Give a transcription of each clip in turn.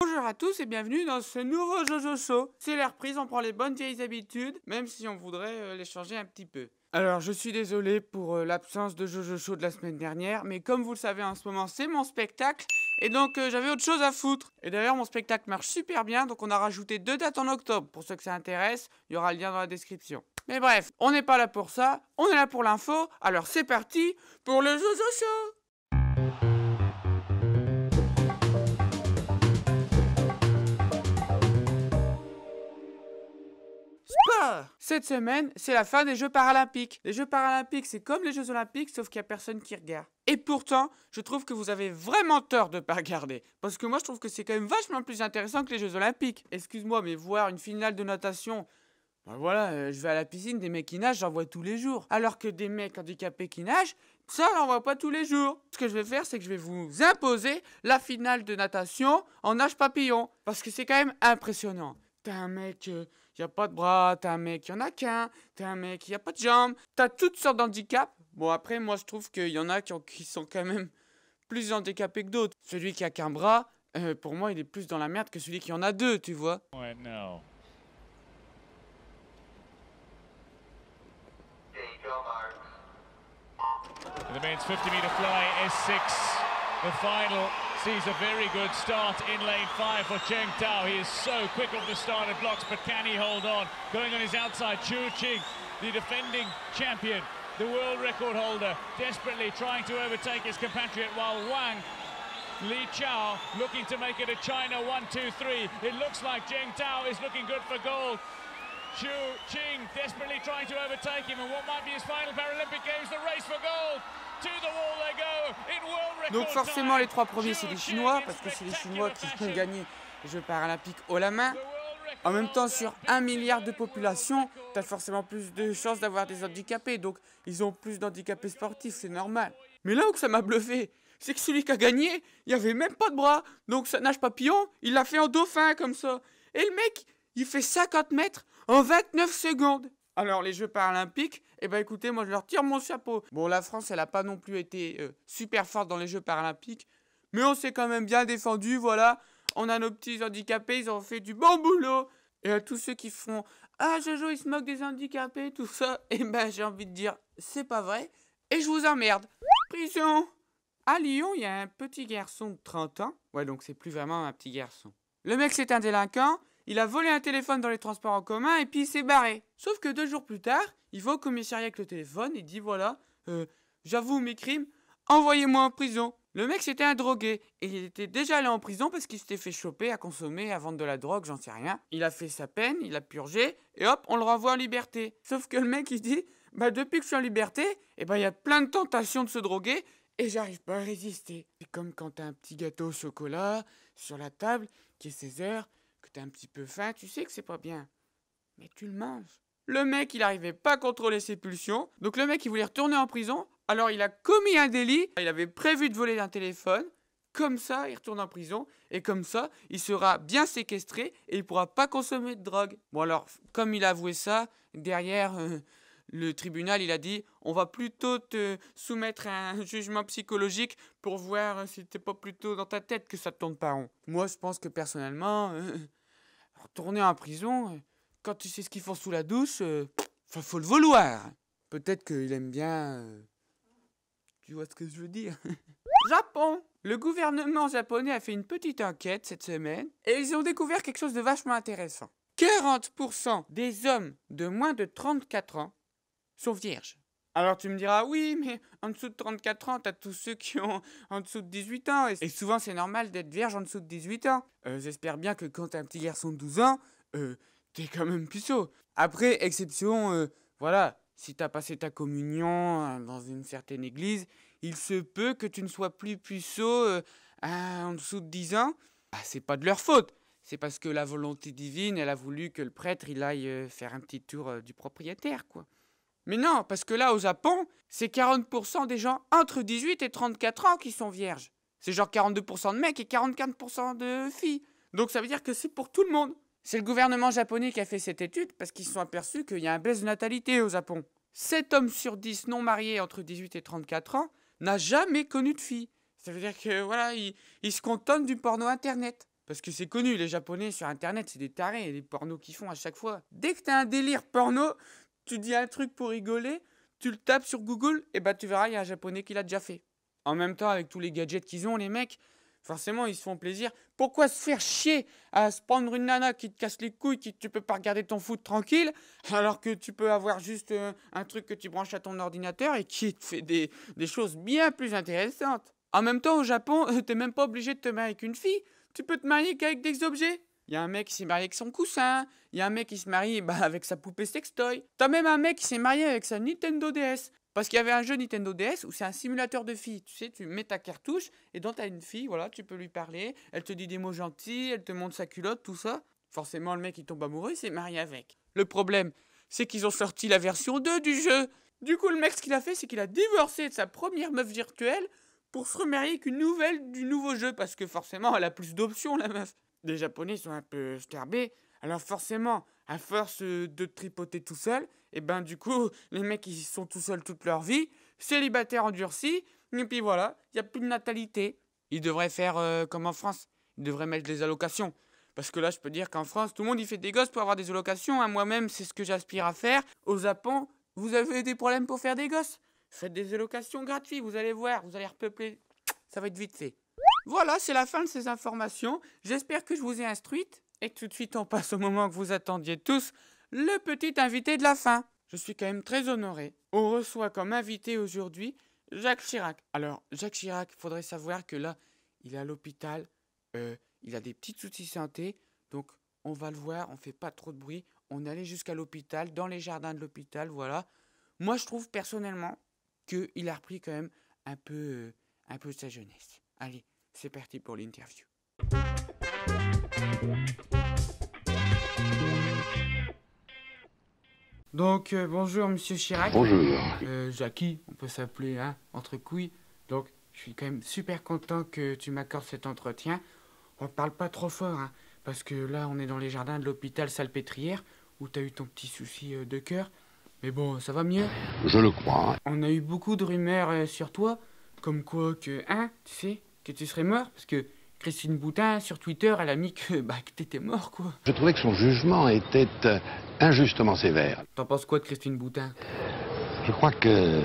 Bonjour à tous et bienvenue dans ce nouveau Jojo Show. C'est la reprise, on prend les bonnes vieilles habitudes, même si on voudrait les changer un petit peu. Alors, je suis désolé pour l'absence de Jojo Show de la semaine dernière, mais comme vous le savez en ce moment, c'est mon spectacle, et donc j'avais autre chose à foutre. Et d'ailleurs, mon spectacle marche super bien, donc on a rajouté 2 dates en octobre. Pour ceux que ça intéresse, il y aura le lien dans la description. Mais bref, on n'est pas là pour ça, on est là pour l'info, alors c'est parti pour le Jojo Show. Cette semaine, c'est la fin des Jeux Paralympiques. Les Jeux Paralympiques, c'est comme les Jeux Olympiques, sauf qu'il n'y a personne qui regarde. Et pourtant, je trouve que vous avez vraiment tort de ne pas regarder. Parce que moi, je trouve que c'est quand même vachement plus intéressant que les Jeux Olympiques. Excuse-moi, mais voir une finale de natation... Ben voilà, je vais à la piscine, des mecs qui nagent, j'en vois tous les jours. Alors que des mecs handicapés qui nagent, ça, j'en vois pas tous les jours. Ce que je vais faire, c'est que je vais vous imposer la finale de natation en nage papillon. Parce que c'est quand même impressionnant. T'as un mec, y a pas de bras, t'as un mec, y en a qu'un, t'as un mec, y a pas de jambes, t'as toutes sortes d'handicaps. Bon, après, moi, je trouve qu'il y en a qui sont quand même plus handicapés que d'autres. Celui qui a qu'un bras, pour moi, il est plus dans la merde que celui qui en a deux, tu vois. Ouais, no. The men's 50-meter fly S6, the final sees a very good start in lane 5 for Cheng Tao. He is so quick off the started blocks, but can he hold on? Going on his outside, Chu Qing, the defending champion, the world record holder, desperately trying to overtake his compatriot, while Wang Li Chao looking to make it a China 1-2-3. It looks like Cheng Tao is looking good for gold. Chu Qing desperately trying to overtake him, and what might be his final Paralympic Games, the race for gold. To the wall they go in world record. Donc forcément les 3 premiers c'est les Chinois, parce que c'est les Chinois qui ont gagné les Jeux Paralympiques haut la main. En même temps, sur 1 milliard de population, t'as forcément plus de chances d'avoir des handicapés, donc ils ont plus d'handicapés sportifs, c'est normal. Mais là où ça m'a bluffé, c'est que celui qui a gagné, il n'y avait même pas de bras, donc ça nage papillon, il l'a fait en dauphin comme ça. Et le mec, il fait 50 mètres en 29 secondes. Alors les Jeux Paralympiques, eh ben écoutez, moi je leur tire mon chapeau. Bon, la France, elle a pas non plus été super forte dans les Jeux Paralympiques, mais on s'est quand même bien défendu, voilà. On a nos petits handicapés, ils ont fait du bon boulot. Et à tous ceux qui font « Ah, Jojo, il se moque des handicapés, tout ça », eh ben j'ai envie de dire « C'est pas vrai, et je vous emmerde ». Prison. À Lyon, il y a un petit garçon de 30 ans. Ouais, donc c'est plus vraiment un petit garçon. Le mec, c'est un délinquant. Il a volé un téléphone dans les transports en commun et puis il s'est barré. Sauf que 2 jours plus tard, il va au commissariat avec le téléphone et dit voilà, j'avoue mes crimes, envoyez-moi en prison. Le mec c'était un drogué et il était déjà allé en prison parce qu'il s'était fait choper à consommer, à vendre de la drogue, j'en sais rien. Il a fait sa peine, il a purgé et hop, on le renvoie en liberté. Sauf que le mec il dit bah depuis que je suis en liberté, eh ben il y a plein de tentations de se droguer et j'arrive pas à résister. C'est comme quand t'as un petit gâteau au chocolat sur la table qui est 16 heures. Que t'as un petit peu faim, tu sais que c'est pas bien. Mais tu le manges. Le mec, il arrivait pas à contrôler ses pulsions. Donc le mec, il voulait retourner en prison. Alors il a commis un délit. Il avait prévu de voler un téléphone. Comme ça, il retourne en prison. Et comme ça, il sera bien séquestré et il pourra pas consommer de drogue. Bon alors, comme il a avoué ça, derrière... le tribunal, il a dit on va plutôt te soumettre à un jugement psychologique pour voir si t'es pas plutôt dans ta tête que ça te tourne pas rond. Moi, je pense que personnellement, retourner en prison, quand tu sais ce qu'ils font sous la douche, faut le vouloir. Peut-être qu'il aime bien... tu vois ce que je veux dire. Japon. Le gouvernement japonais a fait une petite enquête cette semaine et ils ont découvert quelque chose de vachement intéressant. 40% des hommes de moins de 34 ans sont vierges. Alors tu me diras, oui, mais en dessous de 34 ans, t'as tous ceux qui ont en dessous de 18 ans. Et souvent, c'est normal d'être vierge en dessous de 18 ans. J'espère bien que quand t'as un petit garçon de 12 ans, t'es quand même puceau. Après, exception, voilà, si t'as passé ta communion dans une certaine église, il se peut que tu ne sois plus puceau en dessous de 10 ans. Bah, c'est pas de leur faute. C'est parce que la volonté divine, elle a voulu que le prêtre, il aille faire un petit tour du propriétaire, quoi. Mais non, parce que là, au Japon, c'est 40% des gens entre 18 et 34 ans qui sont vierges. C'est genre 42% de mecs et 44% de filles. Donc ça veut dire que c'est pour tout le monde. C'est le gouvernement japonais qui a fait cette étude parce qu'ils se sont aperçus qu'il y a un baisse de natalité au Japon. 7 hommes sur 10 non mariés entre 18 et 34 ans n'a jamais connu de fille. Ça veut dire que voilà, ils se contentent du porno internet. Parce que c'est connu, les Japonais sur Internet, c'est des tarés, les pornos qu'ils font à chaque fois. Dès que t'as un délire porno, tu dis un truc pour rigoler, tu le tapes sur Google, et bah tu verras, il y a un Japonais qui l'a déjà fait. En même temps, avec tous les gadgets qu'ils ont, les mecs, forcément, ils se font plaisir. Pourquoi se faire chier à se prendre une nana qui te casse les couilles, tu peux pas regarder ton foot tranquille, alors que tu peux avoir juste un truc que tu branches à ton ordinateur et qui te fait des choses bien plus intéressantes. En même temps, au Japon, t'es même pas obligé de te marier avec une fille. Tu peux te marier qu'avec des objets. Il y a un mec qui s'est marié avec son coussin. Il y a un mec qui se marie avec sa poupée sextoy. T'as même un mec qui s'est marié avec sa Nintendo DS. Parce qu'il y avait un jeu Nintendo DS où c'est un simulateur de fille. Tu sais, tu mets ta cartouche et dans t'as une fille, voilà, tu peux lui parler. Elle te dit des mots gentils, elle te montre sa culotte, tout ça. Forcément, le mec, il tombe amoureux, il s'est marié avec. Le problème, c'est qu'ils ont sorti la version 2 du jeu. Du coup, le mec, ce qu'il a fait, c'est qu'il a divorcé de sa première meuf virtuelle pour se remarier avec une nouvelle du nouveau jeu, parce que forcément, elle a plus d'options, la meuf. Les Japonais sont un peu starbés, alors forcément, à force de tripoter tout seul, et ben du coup, les mecs, ils sont tout seuls toute leur vie, célibataires endurcis, et puis voilà, il n'y a plus de natalité. Ils devraient faire comme en France, ils devraient mettre des allocations. Parce que là, je peux dire qu'en France, tout le monde, il fait des gosses pour avoir des allocations, hein. Moi-même, c'est ce que j'aspire à faire. Au Japon, vous avez des problèmes pour faire des gosses? Faites des allocations gratuites, vous allez voir, vous allez repeupler. Ça va être vite fait. Voilà, c'est la fin de ces informations. J'espère que je vous ai instruite. Et tout de suite, on passe au moment que vous attendiez tous, le petit invité de la fin. Je suis quand même très honoré. On reçoit comme invité aujourd'hui Jacques Chirac. Alors, Jacques Chirac, il faudrait savoir que là, il est à l'hôpital. Il a des petits soucis santé. Donc, on va le voir, on fait pas trop de bruit. On est allé jusqu'à l'hôpital, dans les jardins de l'hôpital, voilà. Moi, je trouve personnellement qu'il a repris quand même un peu de sa jeunesse. Allez, c'est parti pour l'interview. Donc, bonjour Monsieur Chirac. Bonjour. Jackie, on peut s'appeler, hein, entre couilles. Donc, je suis quand même super content que tu m'accordes cet entretien. On parle pas trop fort, hein, parce que là, on est dans les jardins de l'hôpital Salpêtrière, où t'as eu ton petit souci de cœur. Mais bon, ça va mieux? Je le crois. On a eu beaucoup de rumeurs sur toi, comme quoi que, tu sais, que tu serais mort, parce que Christine Boutin, sur Twitter, elle a mis que t'étais mort, quoi. Je trouvais que son jugement était injustement sévère. T'en penses quoi de Christine Boutin? Je crois que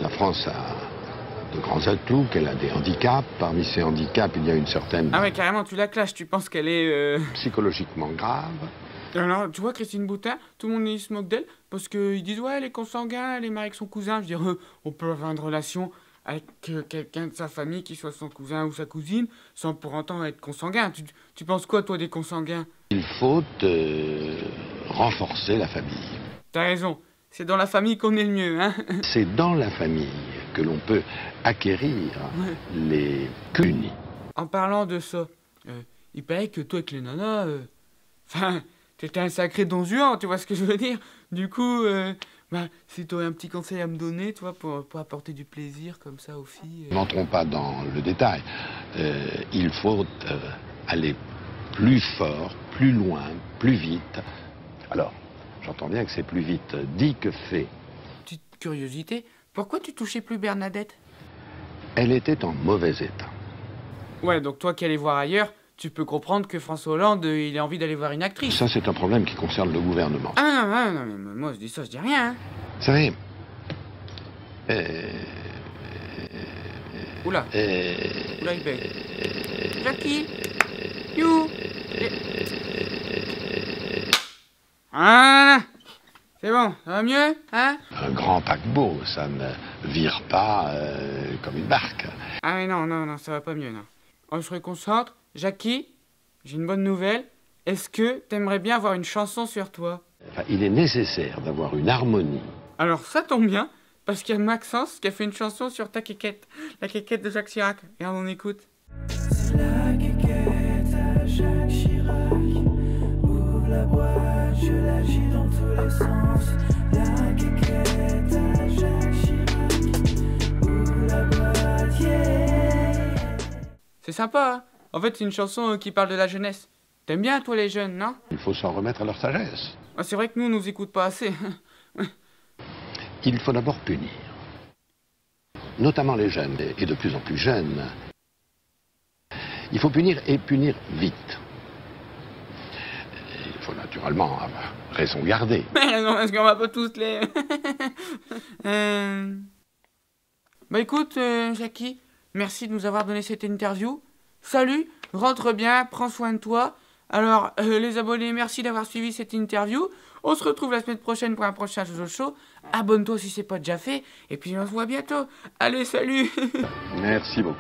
la France a de grands atouts, qu'elle a des handicaps. Parmi ces handicaps, il y a une certaine... Ah ouais, carrément, tu la clashes, tu penses qu'elle est... psychologiquement grave. Alors, tu vois, Christine Boutin, tout le monde il se moque d'elle, parce qu'ils disent, ouais, elle est consanguin, elle est mariée avec son cousin. Je veux dire, on peut avoir une relation avec quelqu'un de sa famille qui soit son cousin ou sa cousine, sans pour autant être consanguin. Tu penses quoi, toi, des consanguins? Il faut renforcer la famille. T'as raison, c'est dans la famille qu'on est le mieux, hein. C'est dans la famille que l'on peut acquérir les cunis. En parlant de ça, il paraît que toi avec les nanas, t'étais un sacré don Juan, tu vois ce que je veux dire? Du coup, si t'aurais un petit conseil à me donner, tu vois, pour apporter du plaisir comme ça aux filles... N'entrons pas dans le détail. Il faut aller plus fort, plus loin, plus vite. Alors, j'entends bien que c'est plus vite dit que fait. Petite curiosité, pourquoi tu touchais plus Bernadette? Elle était en mauvais état. Ouais, donc toi qui allais voir ailleurs, tu peux comprendre que François Hollande, il a envie d'aller voir une actrice. Ça, c'est un problème qui concerne le gouvernement. Ah non, mais moi je dis ça, je dis rien. Hein. Vous savez... Oula. Oula, il paye. Jackie. You. Voilà. C'est bon, ça va mieux, hein? Un grand paquebot, ça ne vire pas comme une barque. Ah mais non, ça va pas mieux, non. On se reconcentre. Jackie, j'ai une bonne nouvelle. Est-ce que t'aimerais bien avoir une chanson sur toi? Enfin, il est nécessaire d'avoir une harmonie. Alors ça tombe bien, parce qu'il y a Maxence qui a fait une chanson sur ta quéquette. La quéquette de Jacques Chirac. Regarde, on écoute. C'est la quéquette à Jacques Chirac. Ouvre la boîte, je l'agis dans tous les sens. La quéquette à Jacques Chirac. Ouvre la boîte, yeah. C'est sympa, hein? En fait, c'est une chanson qui parle de la jeunesse. T'aimes bien, toi, les jeunes, non? Il faut s'en remettre à leur sagesse. Ah, c'est vrai que nous, on nous écoute pas assez. Il faut d'abord punir. Notamment les jeunes, et de plus en plus jeunes. Il faut punir et punir vite. Il faut naturellement avoir raison garder. Non, parce qu'on va pas tous les... Bah écoute, Jackie, merci de nous avoir donné cette interview. Salut, rentre bien, prends soin de toi. Alors, les abonnés, merci d'avoir suivi cette interview. On se retrouve la semaine prochaine pour un prochain Jojo Show. Abonne-toi si c'est pas déjà fait. Et puis on se voit bientôt. Allez, salut. Merci beaucoup.